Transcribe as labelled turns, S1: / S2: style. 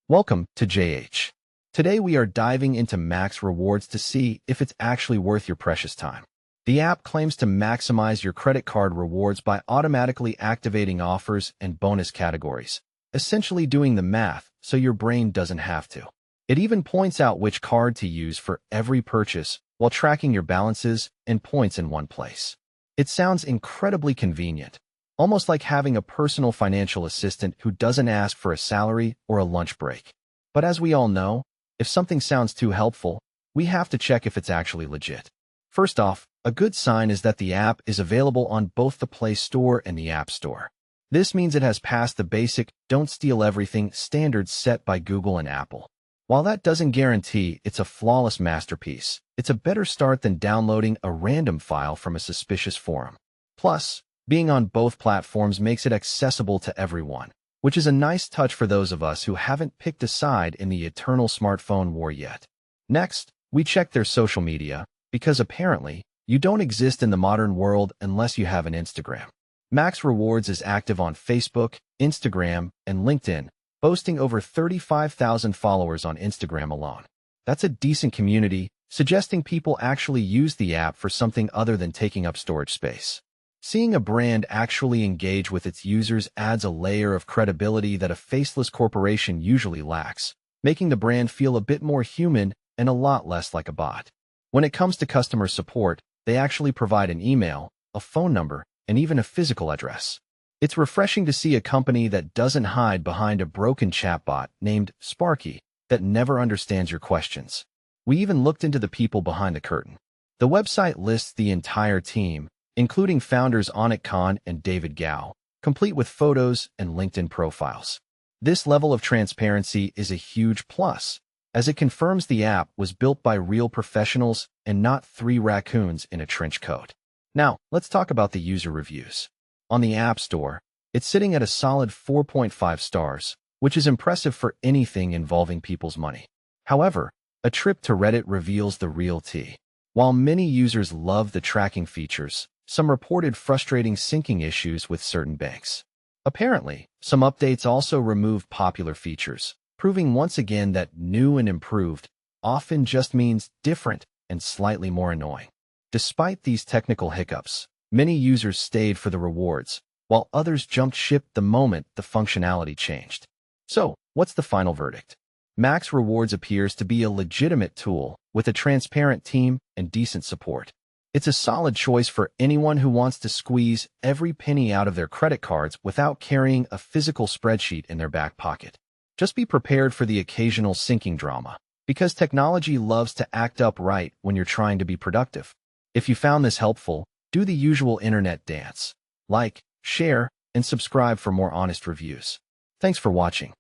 S1: Welcome to JH. Today we are diving into MaxRewards to see if it's actually worth your precious time. The app claims to maximize your credit card rewards by automatically activating offers and bonus categories, essentially doing the math so your brain doesn't have to. It even points out which card to use for every purchase while tracking your balances and points in one place. It sounds incredibly convenient, almost like having a personal financial assistant who doesn't ask for a salary or a lunch break. But as we all know, if something sounds too helpful, we have to check if it's actually legit. First off, a good sign is that the app is available on both the Play Store and the App Store. This means it has passed the basic "don't steal everything" standards set by Google and Apple. While that doesn't guarantee it's a flawless masterpiece, it's a better start than downloading a random file from a suspicious forum. Plus, being on both platforms makes it accessible to everyone, which is a nice touch for those of us who haven't picked a side in the eternal smartphone war yet. Next, we check their social media, because apparently, you don't exist in the modern world unless you have an Instagram. MaxRewards is active on Facebook, Instagram, and LinkedIn, boasting over 35,000 followers on Instagram alone. That's a decent community, suggesting people actually use the app for something other than taking up storage space. Seeing a brand actually engage with its users adds a layer of credibility that a faceless corporation usually lacks, making the brand feel a bit more human and a lot less like a bot. When it comes to customer support, they actually provide an email, a phone number, and even a physical address. It's refreshing to see a company that doesn't hide behind a broken chatbot named Sparky that never understands your questions. We even looked into the people behind the curtain. The website lists the entire team, including founders Anik Khan and David Gao, complete with photos and LinkedIn profiles. This level of transparency is a huge plus, as it confirms the app was built by real professionals and not three raccoons in a trench coat. Now, let's talk about the user reviews. On the App Store, it's sitting at a solid 4.5 stars, which is impressive for anything involving people's money. However, a trip to Reddit reveals the real tea. While many users love the tracking features, some reported frustrating syncing issues with certain banks. Apparently, some updates also removed popular features, proving once again that new and improved often just means different and slightly more annoying. Despite these technical hiccups, many users stayed for the rewards, while others jumped ship the moment the functionality changed. So, what's the final verdict? MaxRewards appears to be a legitimate tool with a transparent team and decent support. It's a solid choice for anyone who wants to squeeze every penny out of their credit cards without carrying a physical spreadsheet in their back pocket. Just be prepared for the occasional syncing drama, because technology loves to act up right when you're trying to be productive. If you found this helpful, do the usual internet dance. Like, share, and subscribe for more honest reviews. Thanks for watching.